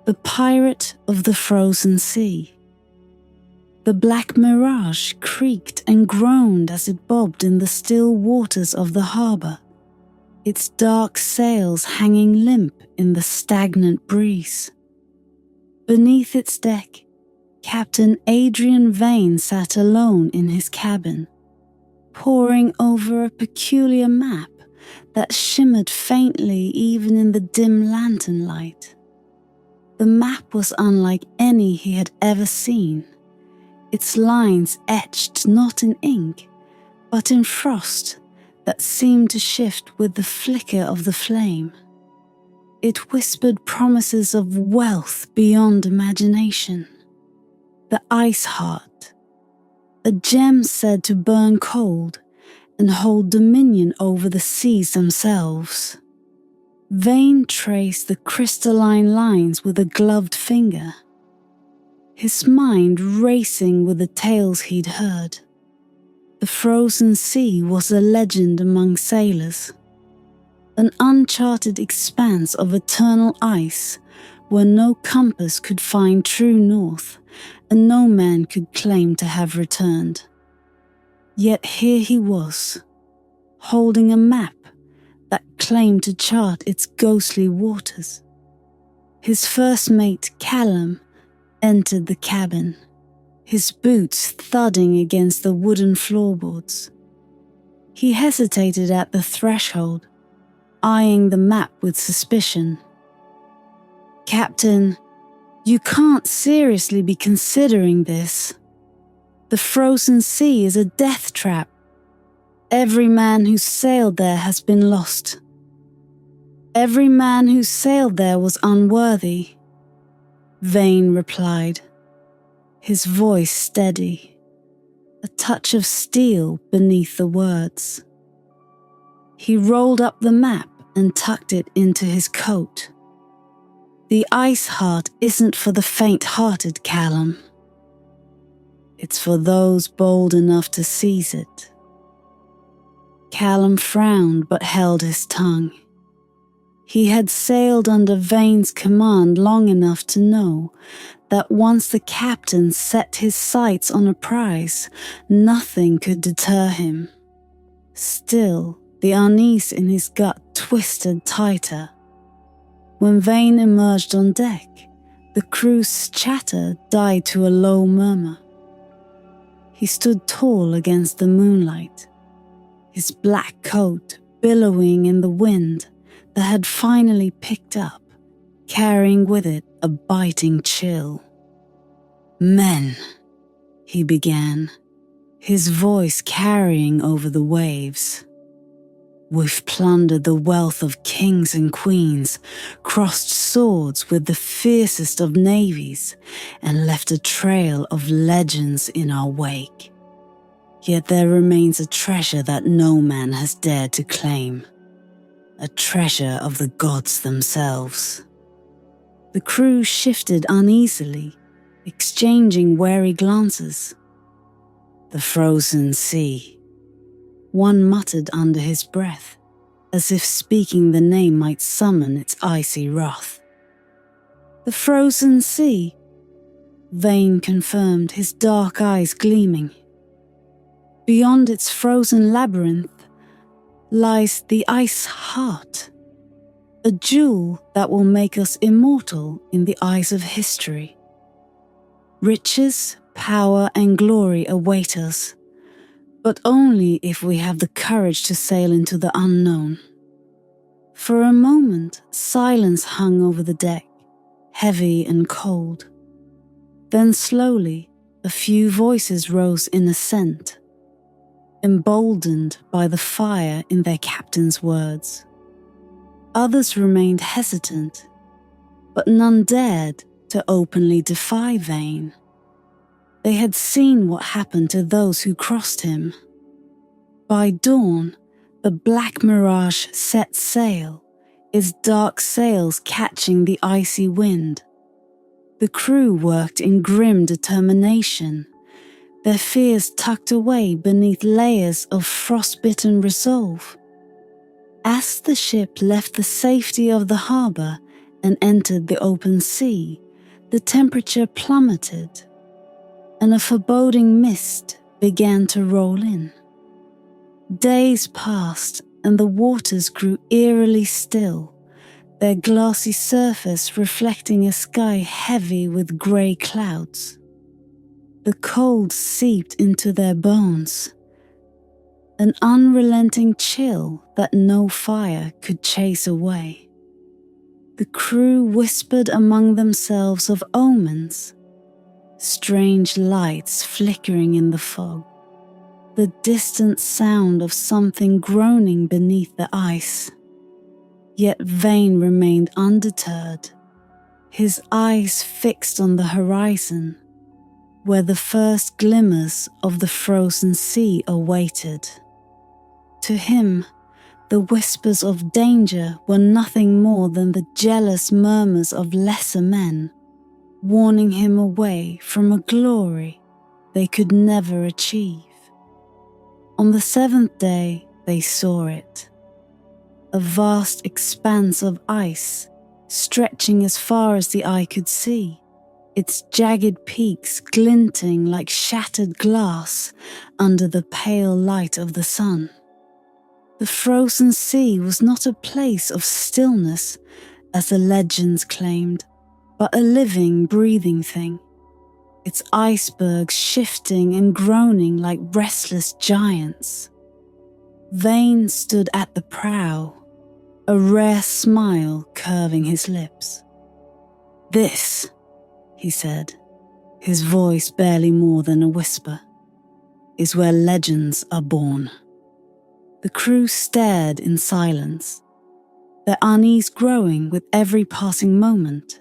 The Pirate of the Frozen Sea. The Black Mirage creaked and groaned as it bobbed in the still waters of the harbour, its dark sails hanging limp in the stagnant breeze. Beneath its deck, Captain Adrien Vayne sat alone in his cabin, poring over a peculiar map that shimmered faintly even in the dim lantern light. The map was unlike any he had ever seen, its lines etched not in ink, but in frost that seemed to shift with the flicker of the flame. It whispered promises of wealth beyond imagination. The Iceheart, a gem said to burn cold and hold dominion over the seas themselves. Vayne traced the crystalline lines with a gloved finger, his mind racing with the tales he'd heard. The frozen sea was a legend among sailors, an uncharted expanse of eternal ice where no compass could find true north and no man could claim to have returned. Yet here he was, holding a map that claimed to chart its ghostly waters. His first mate, Callum, entered the cabin, his boots thudding against the wooden floorboards. He hesitated at the threshold, eyeing the map with suspicion. "Captain, you can't seriously be considering this. The frozen sea is a death trap. Every man who sailed there has been lost. Every man who sailed there was unworthy," Vayne replied, his voice steady, a touch of steel beneath the words. He rolled up the map and tucked it into his coat. "The Iceheart isn't for the faint-hearted, Callum. It's for those bold enough to seize it." Callum frowned but held his tongue. He had sailed under Vayne's command long enough to know that once the captain set his sights on a prize, nothing could deter him. Still, the unease in his gut twisted tighter. When Vayne emerged on deck, the crew's chatter died to a low murmur. He stood tall against the moonlight, his black coat billowing in the wind that had finally picked up, carrying with it a biting chill. "Men," he began, his voice carrying over the waves. "We've plundered the wealth of kings and queens, crossed swords with the fiercest of navies, and left a trail of legends in our wake. Yet there remains a treasure that no man has dared to claim, a treasure of the gods themselves." The crew shifted uneasily, exchanging wary glances. "The frozen sea," one muttered under his breath, as if speaking the name might summon its icy wrath. "The frozen sea," Vayne confirmed, his dark eyes gleaming. "Beyond its frozen labyrinth lies the Iceheart, a jewel that will make us immortal in the eyes of history. Riches, power, and glory await us, but only if we have the courage to sail into the unknown." For a moment, silence hung over the deck, heavy and cold. Then slowly, a few voices rose in assent, emboldened by the fire in their captain's words. Others remained hesitant, but none dared to openly defy Vayne. They had seen what happened to those who crossed him. By dawn, the Black Mirage set sail, its dark sails catching the icy wind. The crew worked in grim determination, their fears tucked away beneath layers of frostbitten resolve. As the ship left the safety of the harbour and entered the open sea, the temperature plummeted, and a foreboding mist began to roll in. Days passed, and the waters grew eerily still, their glassy surface reflecting a sky heavy with grey clouds. The cold seeped into their bones, an unrelenting chill that no fire could chase away. The crew whispered among themselves of omens, strange lights flickering in the fog, the distant sound of something groaning beneath the ice. Yet Vayne remained undeterred, his eyes fixed on the horizon, where the first glimmers of the frozen sea awaited. To him, the whispers of danger were nothing more than the jealous murmurs of lesser men, warning him away from a glory they could never achieve. On the seventh day, they saw it. A vast expanse of ice, stretching as far as the eye could see, its jagged peaks glinting like shattered glass under the pale light of the sun. The frozen sea was not a place of stillness, as the legends claimed, but a living, breathing thing, its icebergs shifting and groaning like restless giants. Vayne stood at the prow, a rare smile curving his lips. "This," he said, his voice barely more than a whisper, "is where legends are born." The crew stared in silence, their unease growing with every passing moment.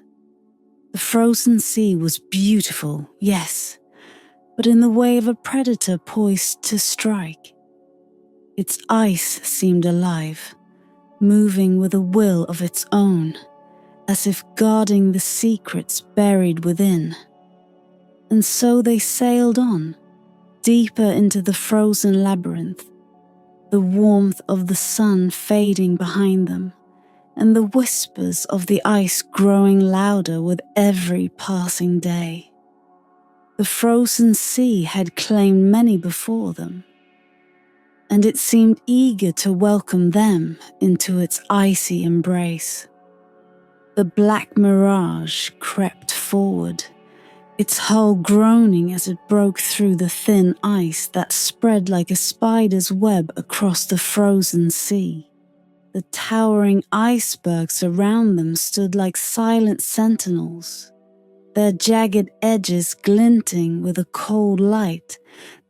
The frozen sea was beautiful, yes, but in the way of a predator poised to strike. Its ice seemed alive, moving with a will of its own, as if guarding the secrets buried within. And so they sailed on, deeper into the frozen labyrinth, the warmth of the sun fading behind them, and the whispers of the ice growing louder with every passing day. The frozen sea had claimed many before them, and it seemed eager to welcome them into its icy embrace. The Black Mirage crept forward, its hull groaning as it broke through the thin ice that spread like a spider's web across the frozen sea. The towering icebergs around them stood like silent sentinels, their jagged edges glinting with a cold light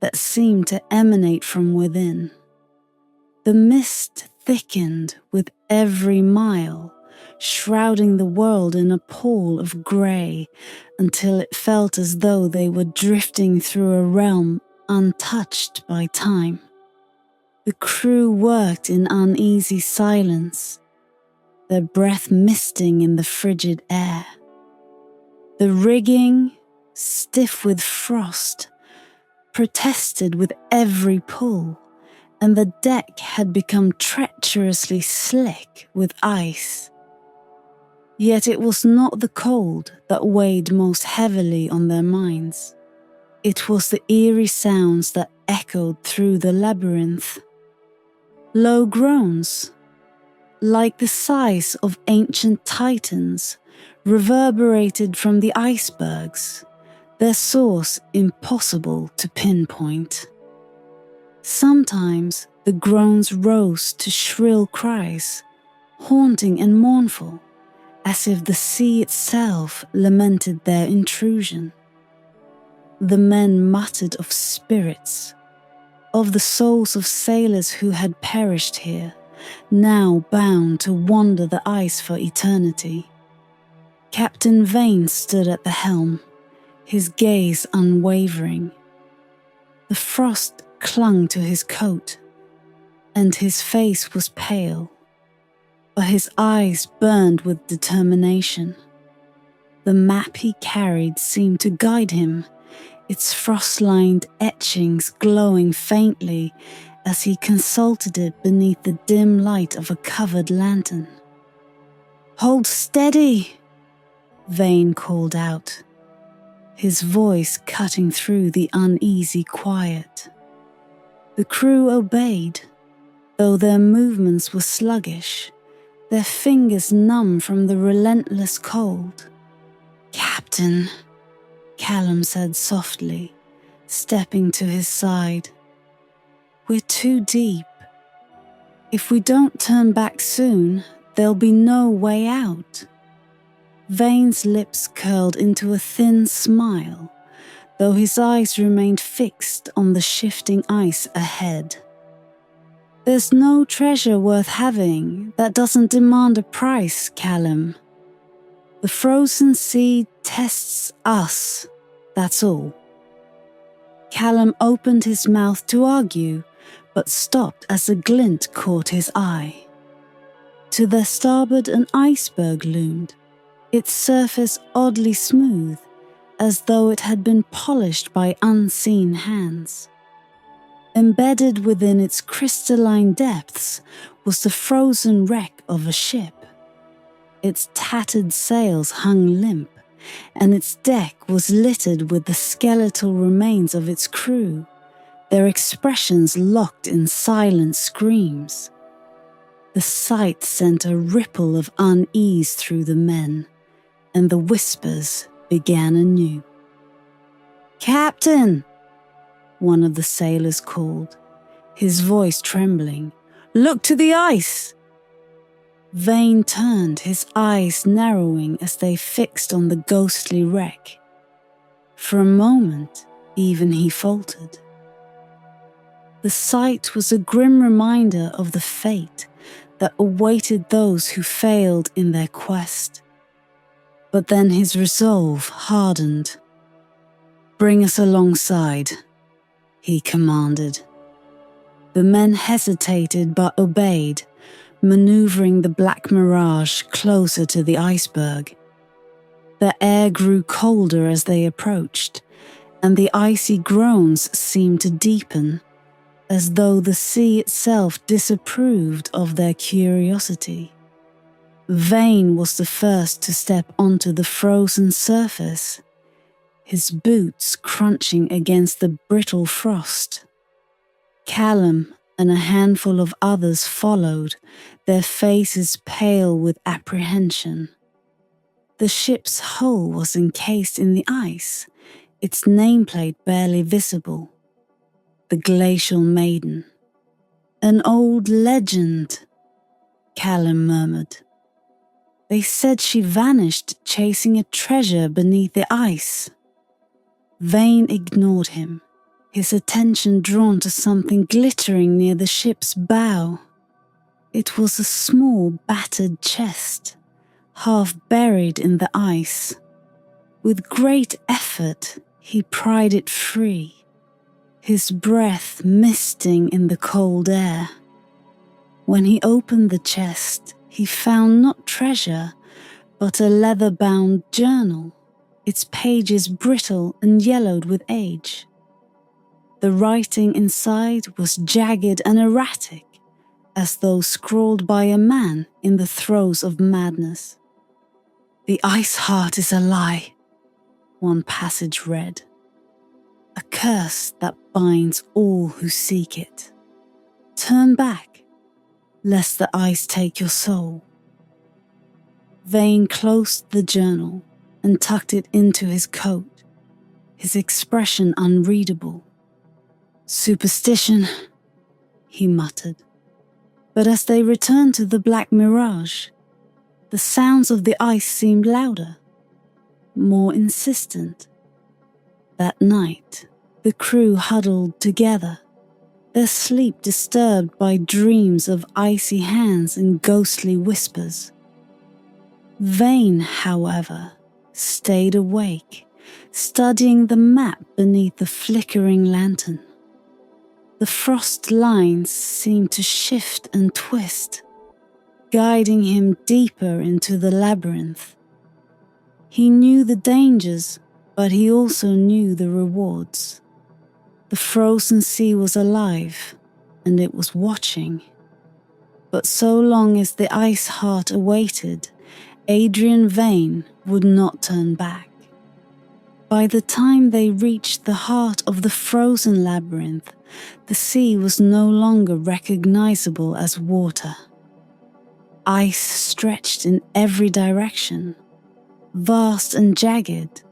that seemed to emanate from within. The mist thickened with every mile, shrouding the world in a pall of grey until it felt as though they were drifting through a realm untouched by time. The crew worked in uneasy silence, their breath misting in the frigid air. The rigging, stiff with frost, protested with every pull, and the deck had become treacherously slick with ice. Yet it was not the cold that weighed most heavily on their minds. It was the eerie sounds that echoed through the labyrinth. Low groans, like the sighs of ancient titans, reverberated from the icebergs, their source impossible to pinpoint. Sometimes the groans rose to shrill cries, haunting and mournful, as if the sea itself lamented their intrusion. The men muttered of spirits, of the souls of sailors who had perished here, now bound to wander the ice for eternity. Captain Vayne stood at the helm, his gaze unwavering. The frost clung to his coat, and his face was pale, but his eyes burned with determination. The map he carried seemed to guide him, its frost-lined etchings glowing faintly as he consulted it beneath the dim light of a covered lantern. Hold steady, Vayne called out, his voice cutting through the uneasy quiet. The crew obeyed, though their movements were sluggish, their fingers numb from the relentless cold. "Captain," Callum said softly, stepping to his side. "We're too deep. If we don't turn back soon, there'll be no way out." Vayne's lips curled into a thin smile, though his eyes remained fixed on the shifting ice ahead. "There's no treasure worth having that doesn't demand a price, Callum. The frozen sea tests us, that's all." Callum opened his mouth to argue, but stopped as a glint caught his eye. To their starboard an iceberg loomed, its surface oddly smooth, as though it had been polished by unseen hands. Embedded within its crystalline depths was the frozen wreck of a ship. Its tattered sails hung limp, and its deck was littered with the skeletal remains of its crew, their expressions locked in silent screams. The sight sent a ripple of unease through the men, and the whispers began anew. "Captain!" one of the sailors called, his voice trembling. "Look to the ice!" Vayne turned, his eyes narrowing as they fixed on the ghostly wreck. For a moment, even he faltered. The sight was a grim reminder of the fate that awaited those who failed in their quest. But then his resolve hardened. "Bring us alongside," he commanded. The men hesitated but obeyed, maneuvering the Black Mirage closer to the iceberg. The air grew colder as they approached, and the icy groans seemed to deepen, as though the sea itself disapproved of their curiosity. Vayne was the first to step onto the frozen surface, his boots crunching against the brittle frost. Callum and a handful of others followed, their faces pale with apprehension. The ship's hull was encased in the ice, its nameplate barely visible. The Glacial Maiden. "An old legend," Callum murmured. "They said she vanished chasing a treasure beneath the ice." Vayne ignored him, his attention drawn to something glittering near the ship's bow. It was a small, battered chest, half buried in the ice. With great effort, he pried it free, his breath misting in the cold air. When he opened the chest, he found not treasure, but a leather-bound journal, its pages brittle and yellowed with age. The writing inside was jagged and erratic, as though scrawled by a man in the throes of madness. "The Iceheart is a lie," one passage read. "A curse that binds all who seek it. Turn back, lest the ice take your soul." Vayne closed the journal and tucked it into his coat, his expression unreadable. "Superstition," he muttered. But as they returned to the Black Mirage, the sounds of the ice seemed louder, more insistent. That night, the crew huddled together, their sleep disturbed by dreams of icy hands and ghostly whispers. Vayne, however, stayed awake, studying the map beneath the flickering lantern. The frost lines seemed to shift and twist, guiding him deeper into the labyrinth. He knew the dangers, but he also knew the rewards. The frozen sea was alive, and it was watching. But so long as the Iceheart awaited, Adrien Vayne would not turn back. By the time they reached the heart of the frozen labyrinth, the sea was no longer recognizable as water. Ice stretched in every direction, vast and jagged,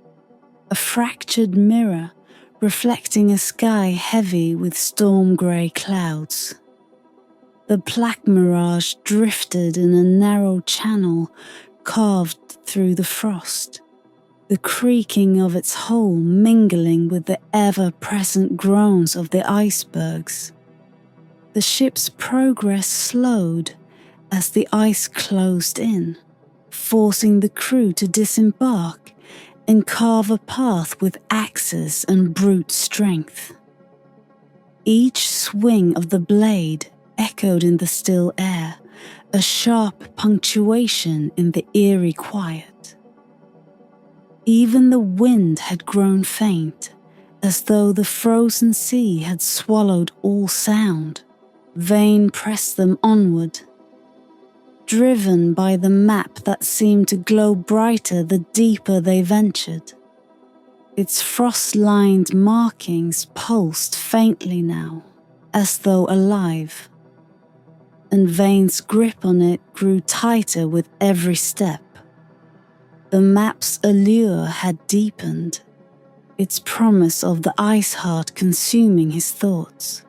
a fractured mirror reflecting a sky heavy with storm-grey clouds. The Black Mirage drifted in a narrow channel carved through the frost, the creaking of its hull mingling with the ever-present groans of the icebergs. The ship's progress slowed as the ice closed in, forcing the crew to disembark and carve a path with axes and brute strength. Each swing of the blade echoed in the still air, a sharp punctuation in the eerie quiet. Even the wind had grown faint, as though the frozen sea had swallowed all sound. Vayne pressed them onward, driven by the map that seemed to glow brighter the deeper they ventured. Its frost-lined markings pulsed faintly now, as though alive, and Vayne's grip on it grew tighter with every step. The map's allure had deepened, its promise of the Iceheart consuming his thoughts.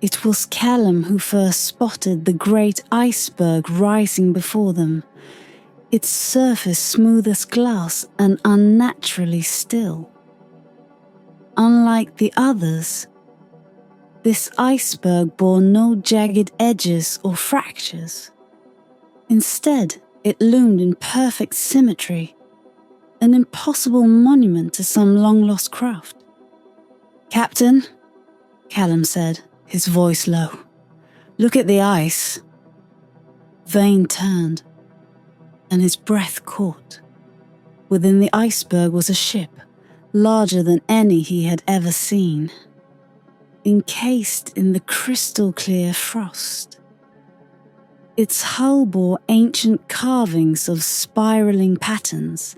It was Callum who first spotted the great iceberg rising before them, its surface smooth as glass and unnaturally still. Unlike the others, this iceberg bore no jagged edges or fractures. Instead, it loomed in perfect symmetry, an impossible monument to some long-lost craft. "Captain," Callum said, his voice low, "look at the ice." Vayne turned, and his breath caught. Within the iceberg was a ship, larger than any he had ever seen, encased in the crystal-clear frost. Its hull bore ancient carvings of spiraling patterns,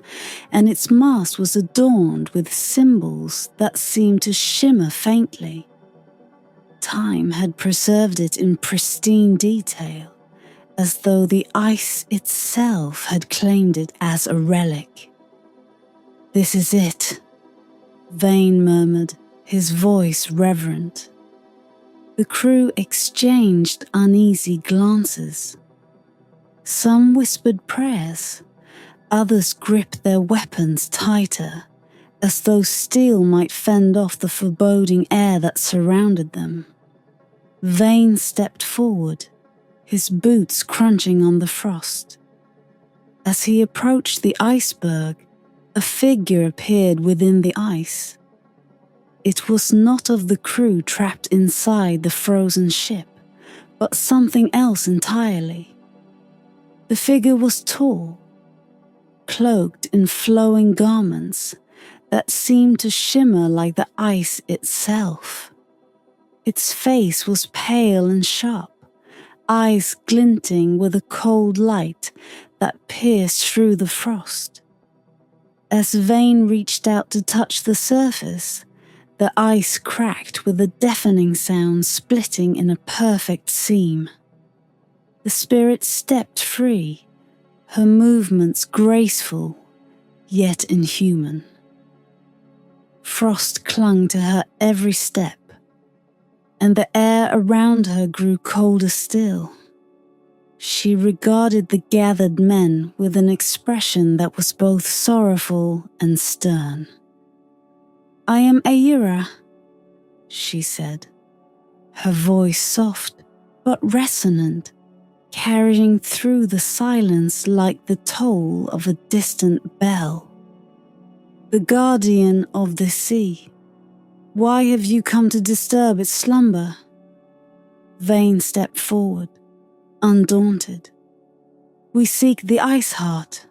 and its mast was adorned with symbols that seemed to shimmer faintly. Time had preserved it in pristine detail, as though the ice itself had claimed it as a relic. "This is it," Vayne murmured, his voice reverent. The crew exchanged uneasy glances. Some whispered prayers, others gripped their weapons tighter, as though steel might fend off the foreboding air that surrounded them. Vayne stepped forward, his boots crunching on the frost. As he approached the iceberg, a figure appeared within the ice. It was not of the crew trapped inside the frozen ship, but something else entirely. The figure was tall, cloaked in flowing garments that seemed to shimmer like the ice itself. Its face was pale and sharp, eyes glinting with a cold light that pierced through the frost. As Vayne reached out to touch the surface, the ice cracked with a deafening sound splitting in a perfect seam. The spirit stepped free, her movements graceful, yet inhuman. Frost clung to her every step, and the air around her grew colder still. She regarded the gathered men with an expression that was both sorrowful and stern. "I am Aira," she said, her voice soft but resonant, carrying through the silence like the toll of a distant bell. "The guardian of the sea. Why have you come to disturb its slumber?" Vayne stepped forward, undaunted. "We seek the Iceheart."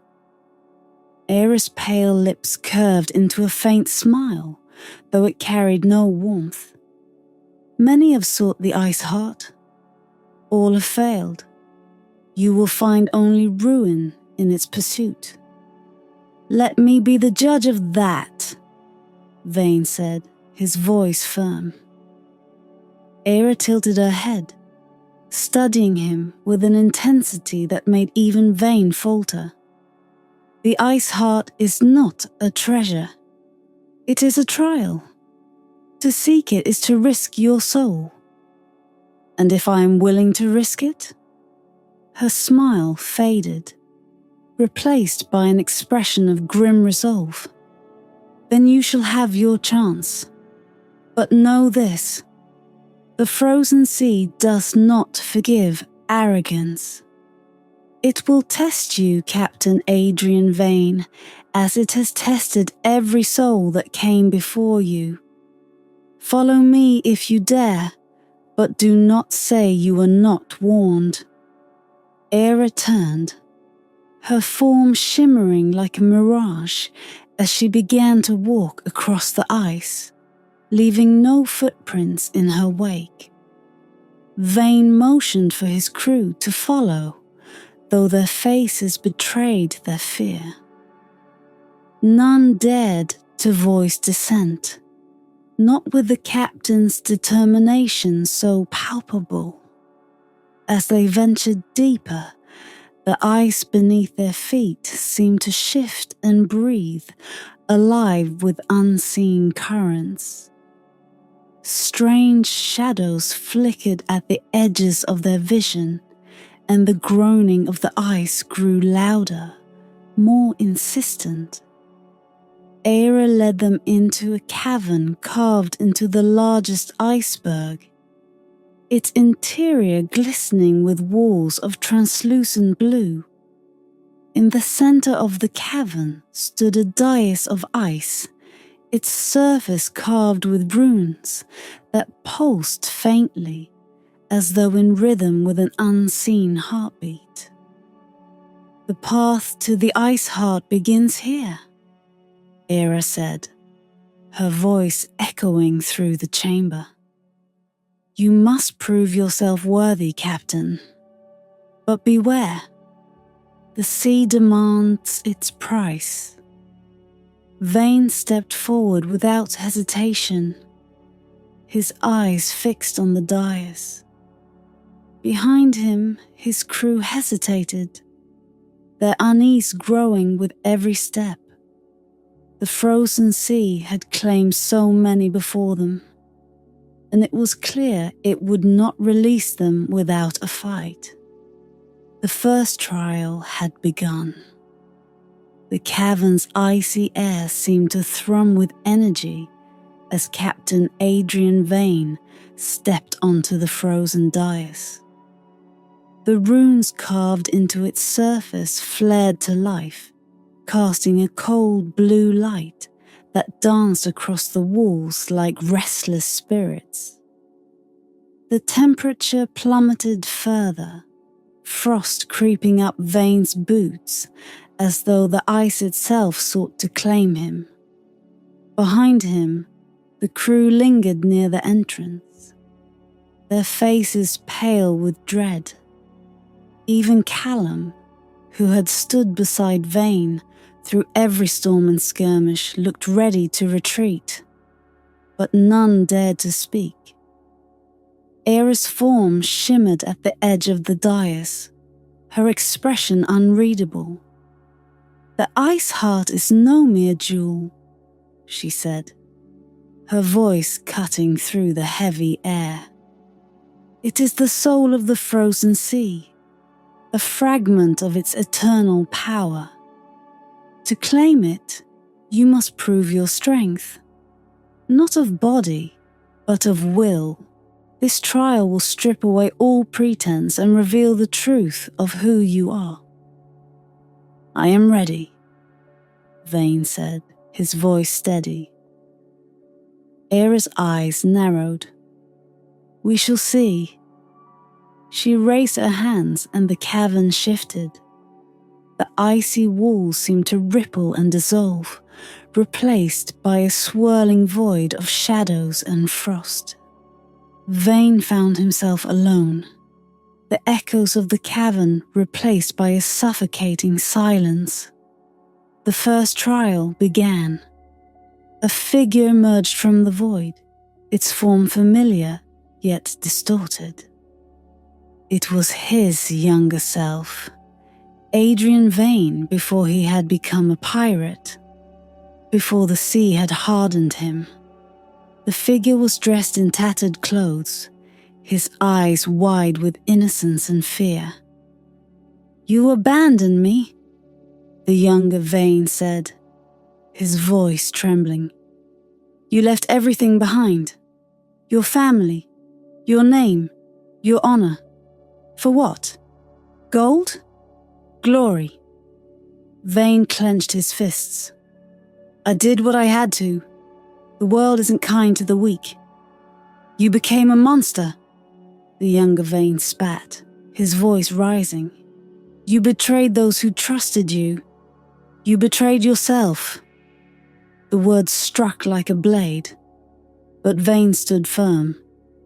Aira's pale lips curved into a faint smile, though it carried no warmth. "Many have sought the Iceheart. All have failed. You will find only ruin in its pursuit. "Let me be the judge of that," Vayne said, his voice firm. Era tilted her head, studying him with an intensity that made even Vayne falter. "The Iceheart is not a treasure. It is a trial. To seek it is to risk your soul. And if I am willing to risk it?" Her smile faded, replaced by an expression of grim resolve. "Then you shall have your chance. But know this: the frozen sea does not forgive arrogance. It will test you, Captain Adrien Vayne, as it has tested every soul that came before you. Follow me if you dare, but do not say you were not warned." Era turned, her form shimmering like a mirage as she began to walk across the ice, leaving no footprints in her wake. Vayne motioned for his crew to follow, though their faces betrayed their fear. None dared to voice dissent, not with the captain's determination so palpable. As they ventured deeper, the ice beneath their feet seemed to shift and breathe, alive with unseen currents. Strange shadows flickered at the edges of their vision, and the groaning of the ice grew louder, more insistent. Era led them into a cavern carved into the largest iceberg, its interior glistening with walls of translucent blue. In the center of the cavern stood a dais of ice, its surface carved with runes that pulsed faintly, as though in rhythm with an unseen heartbeat. "The path to the Iceheart begins here," Era said, her voice echoing through the chamber. "You must prove yourself worthy, Captain. But beware. The sea demands its price." Vayne stepped forward without hesitation, his eyes fixed on the dais. Behind him, his crew hesitated, their unease growing with every step. The frozen sea had claimed so many before them, and it was clear it would not release them without a fight. The first trial had begun. The cavern's icy air seemed to thrum with energy as Captain Adrien Vayne stepped onto the frozen dais. The runes carved into its surface flared to life, casting a cold blue light that danced across the walls like restless spirits. The temperature plummeted further, frost creeping up Vayne's boots as though the ice itself sought to claim him. Behind him, the crew lingered near the entrance, their faces pale with dread. Even Callum, who had stood beside Vayne through every storm and skirmish, looked ready to retreat, but none dared to speak. Era's form shimmered at the edge of the dais, her expression unreadable. "The Iceheart is no mere jewel," she said, her voice cutting through the heavy air. "It is the soul of the frozen sea, a fragment of its eternal power. To claim it, you must prove your strength, not of body, but of will. This trial will strip away all pretense and reveal the truth of who you are." "I am ready," Vayne said, his voice steady. Era's eyes narrowed. "We shall see." She raised her hands and the cavern shifted. The icy walls seemed to ripple and dissolve, replaced by a swirling void of shadows and frost. Vayne found himself alone, the echoes of the cavern replaced by a suffocating silence. The first trial began. A figure emerged from the void, its form familiar yet distorted. It was his younger self, Adrien Vayne, before he had become a pirate, before the sea had hardened him. The figure was dressed in tattered clothes, his eyes wide with innocence and fear. "You abandoned me," the younger Vayne said, his voice trembling. "You left everything behind. Your family, your name, your honor. For what? Gold? Glory?" Vayne clenched his fists. "I did what I had to. The world isn't kind to the weak." "You became a monster," the younger Vayne spat, his voice rising. "You betrayed those who trusted you. You betrayed yourself." The words struck like a blade, but Vayne stood firm.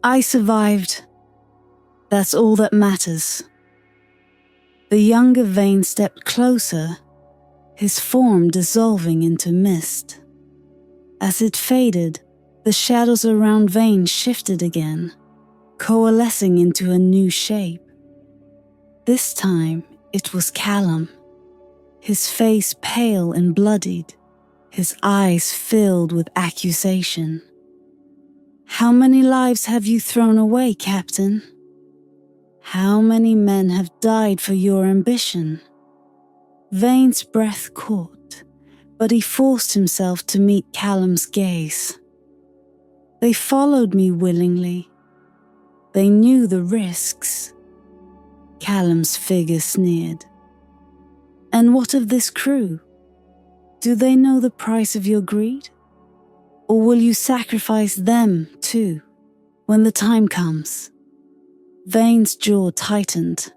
"I survived. That's all that matters." The younger Vayne stepped closer, his form dissolving into mist. As it faded, the shadows around Vayne shifted again, coalescing into a new shape. This time, it was Callum, his face pale and bloodied, his eyes filled with accusation. "How many lives have you thrown away, Captain? How many men have died for your ambition?" Vayne's breath caught, but he forced himself to meet Callum's gaze. "They followed me willingly. They knew the risks." Callum's figure sneered. "And what of this crew? Do they know the price of your greed? Or will you sacrifice them too, when the time comes?" Vayne's jaw tightened.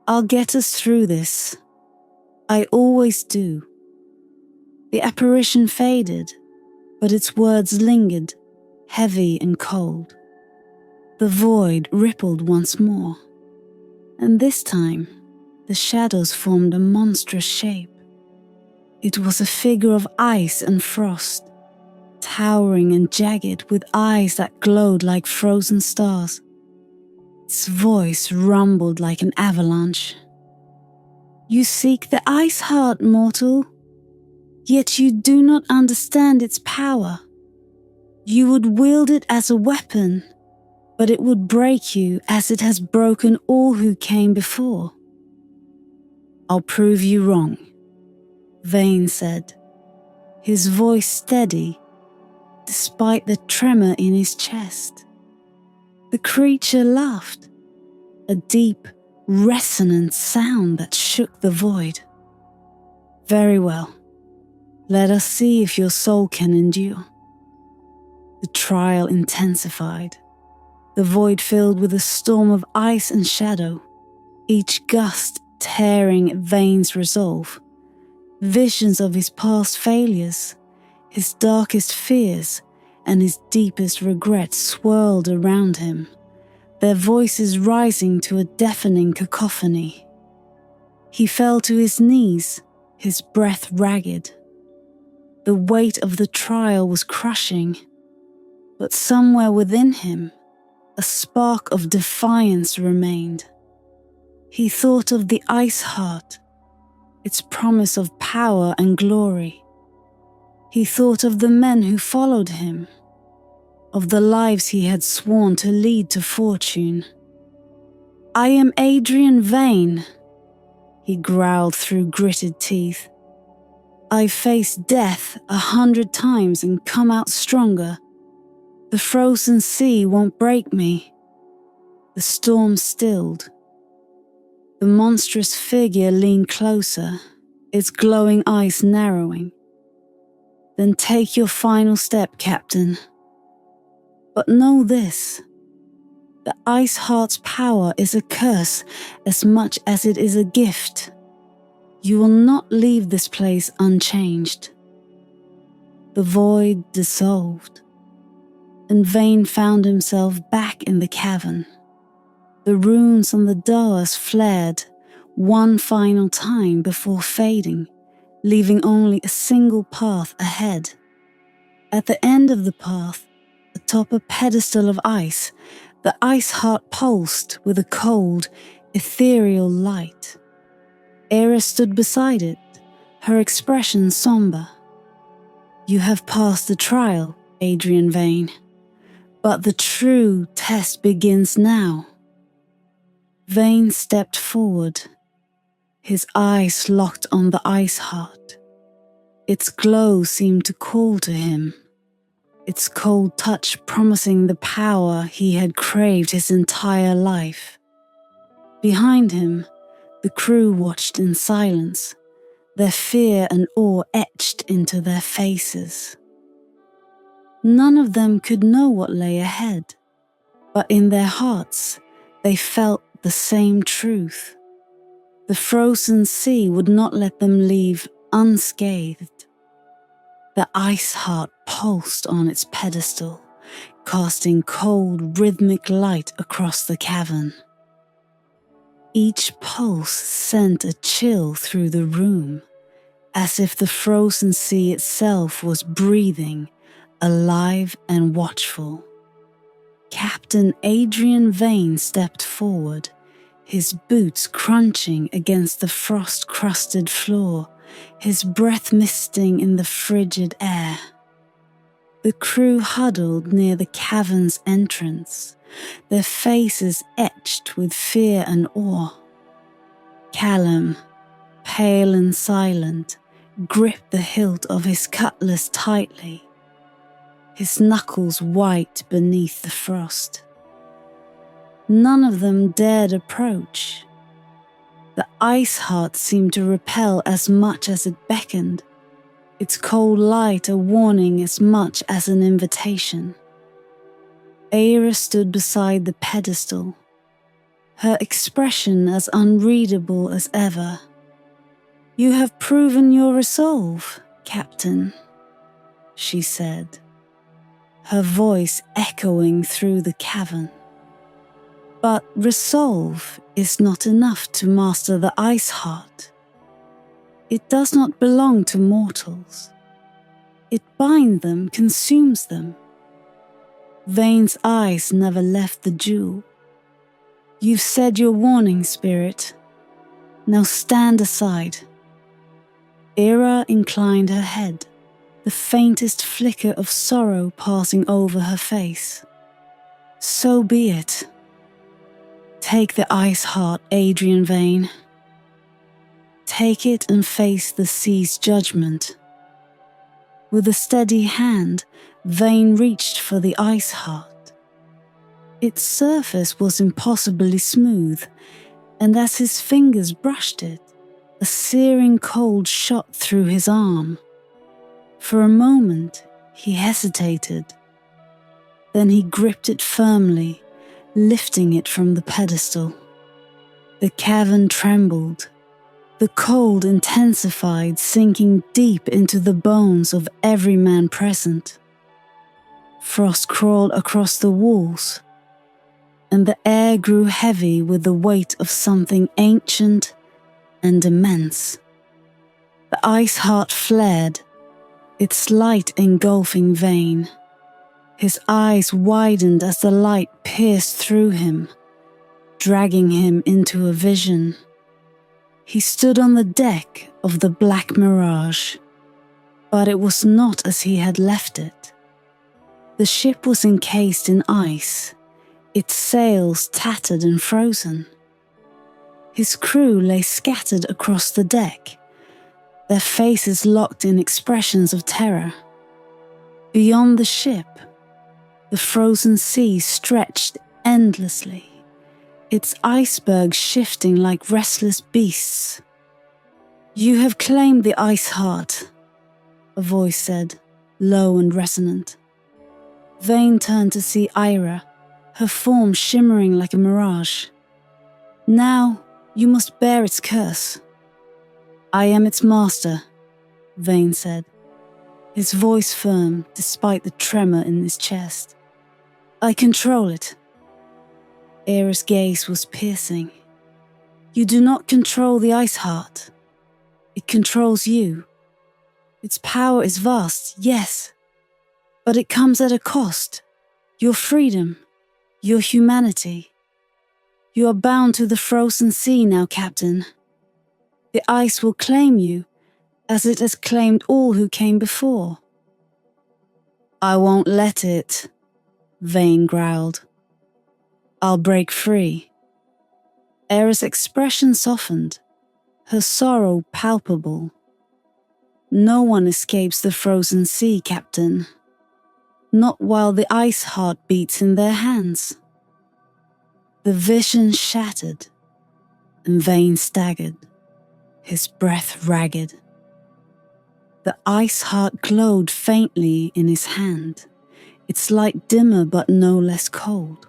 "I'll get us through this. I always do." The apparition faded, but its words lingered, heavy and cold. The void rippled once more, and this time the shadows formed a monstrous shape. It was a figure of ice and frost, towering and jagged with eyes that glowed like frozen stars. Its voice rumbled like an avalanche. "You seek the Iceheart, mortal, yet you do not understand its power. You would wield it as a weapon, but it would break you as it has broken all who came before." "I'll prove you wrong," Vayne said, his voice steady despite the tremor in his chest. The creature laughed, a deep, resonant sound that shook the void. "Very well. Let us see if your soul can endure." The trial intensified, the void filled with a storm of ice and shadow, each gust tearing Vayne's resolve. Visions of his past failures, his darkest fears, and his deepest regrets swirled around him, their voices rising to a deafening cacophony. He fell to his knees, his breath ragged. The weight of the trial was crushing, but somewhere within him, a spark of defiance remained. He thought of the Iceheart, its promise of power and glory. He thought of the men who followed him, of the lives he had sworn to lead to fortune. "I am Adrien Vayne," he growled through gritted teeth. "I've faced death 100 times and come out stronger. The frozen sea won't break me." The storm stilled. The monstrous figure leaned closer, its glowing eyes narrowing. "Then take your final step, Captain. But know this, the Iceheart's power is a curse as much as it is a gift. You will not leave this place unchanged." The void dissolved, and Vayne found himself back in the cavern. The runes on the doors flared one final time before fading, leaving only a single path ahead. At the end of the path, atop a pedestal of ice, the Iceheart pulsed with a cold, ethereal light. Era stood beside it, her expression somber. "You have passed the trial, Adrien Vayne, but the true test begins now." Vayne stepped forward, his eyes locked on the Iceheart. Its glow seemed to call to him, its cold touch promising the power he had craved his entire life. Behind him, the crew watched in silence, their fear and awe etched into their faces. None of them could know what lay ahead, but in their hearts, they felt the same truth. The frozen sea would not let them leave unscathed. The Iceheart pulsed on its pedestal, casting cold, rhythmic light across the cavern. Each pulse sent a chill through the room, as if the frozen sea itself was breathing, alive and watchful. Captain Adrien Vayne stepped forward, his boots crunching against the frost-crusted floor, his breath misting in the frigid air. The crew huddled near the cavern's entrance, their faces etched with fear and awe. Callum, pale and silent, gripped the hilt of his cutlass tightly, his knuckles white beneath the frost. None of them dared approach. The Iceheart seemed to repel as much as it beckoned, its cold light a warning as much as an invitation. Aira stood beside the pedestal, her expression as unreadable as ever. "You have proven your resolve, Captain," she said, her voice echoing through the cavern. "But resolve is not enough to master the Iceheart. It does not belong to mortals. It binds them, consumes them." Vayne's eyes never left the jewel. "You've said your warning, Spirit. Now stand aside." Era inclined her head, the faintest flicker of sorrow passing over her face. "So be it. Take the Iceheart, Adrien Vayne. Take it and face the sea's judgment." With a steady hand, Vayne reached for the Iceheart. Its surface was impossibly smooth, and as his fingers brushed it, a searing cold shot through his arm. For a moment, he hesitated. Then he gripped it firmly, lifting it from the pedestal. The cavern trembled. The cold intensified, sinking deep into the bones of every man present. Frost crawled across the walls, and the air grew heavy with the weight of something ancient and immense. The Iceheart flared, its light engulfing Vayne. His eyes widened as the light pierced through him, dragging him into a vision. He stood on the deck of the Black Mirage, but it was not as he had left it. The ship was encased in ice, its sails tattered and frozen. His crew lay scattered across the deck, their faces locked in expressions of terror. Beyond the ship, the frozen sea stretched endlessly, its icebergs shifting like restless beasts. "You have claimed the Iceheart," a voice said, low and resonant. Vayne turned to see Ira, her form shimmering like a mirage. "Now you must bear its curse." "I am its master," Vayne said, his voice firm despite the tremor in his chest. "I control it." Aerith's gaze was piercing. You do not control the Iceheart. It controls you. Its power is vast, yes, but it comes at a cost. Your freedom, your humanity. You are bound to the frozen sea now, Captain. The ice will claim you, as it has claimed all who came before. I won't let it, Vayne growled. I'll break free. Aerith's expression softened, her sorrow palpable. No one escapes the frozen sea, Captain. Not while the Iceheart beats in their hands. The vision shattered, and Vayne staggered, his breath ragged. The Iceheart glowed faintly in his hand, its light dimmer but no less cold.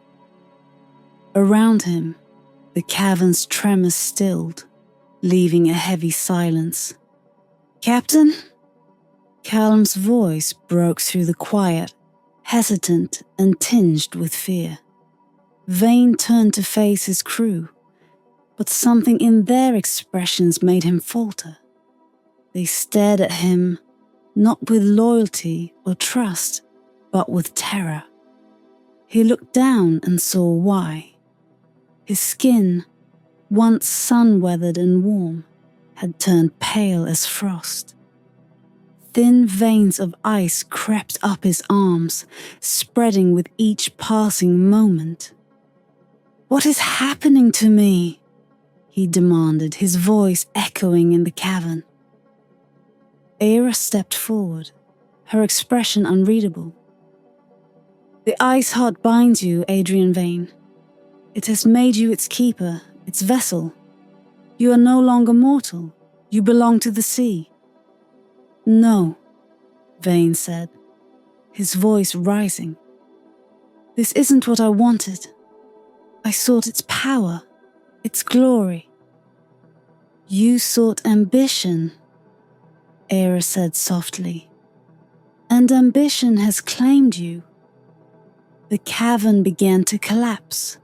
Around him, the cavern's tremors stilled, leaving a heavy silence. Captain? Callum's voice broke through the quiet, hesitant and tinged with fear. Vayne turned to face his crew, but something in their expressions made him falter. They stared at him, not with loyalty or trust, but with terror. He looked down and saw why. His skin, once sun-weathered and warm, had turned pale as frost. Thin veins of ice crept up his arms, spreading with each passing moment. What is happening to me? He demanded, his voice echoing in the cavern. Aerith stepped forward, her expression unreadable. The Iceheart binds you, Adrien Vayne. It has made you its keeper, its vessel. You are no longer mortal. You belong to the sea. No, Vayne said, his voice rising. This isn't what I wanted. I sought its power, its glory. You sought ambition, Aerith said softly, and ambition has claimed you. The cavern began to collapse,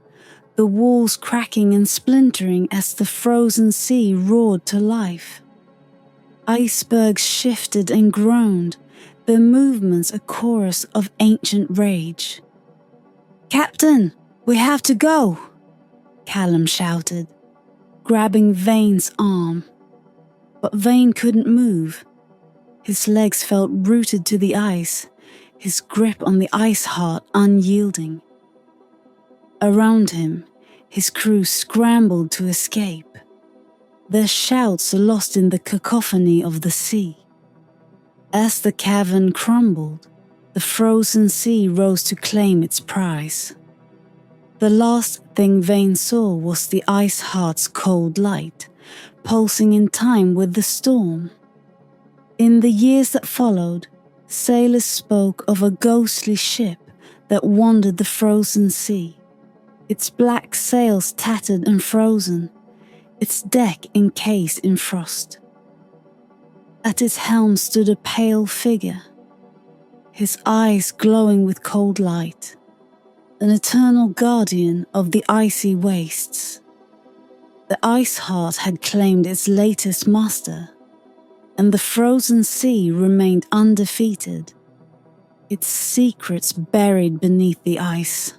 the walls cracking and splintering as the frozen sea roared to life. Icebergs shifted and groaned, their movements a chorus of ancient rage. Captain, we have to go, Callum shouted, grabbing Vayne's arm. But Vayne couldn't move. His legs felt rooted to the ice, his grip on the Iceheart unyielding. Around him, his crew scrambled to escape, their shouts lost in the cacophony of the sea. As the cavern crumbled, the frozen sea rose to claim its prize. The last thing Vayne saw was the Iceheart's cold light, pulsing in time with the storm. In the years that followed, sailors spoke of a ghostly ship that wandered the frozen sea, its black sails tattered and frozen, its deck encased in frost. At its helm stood a pale figure, his eyes glowing with cold light, an eternal guardian of the icy wastes. The Iceheart had claimed its latest master, and the frozen sea remained undefeated, its secrets buried beneath the ice.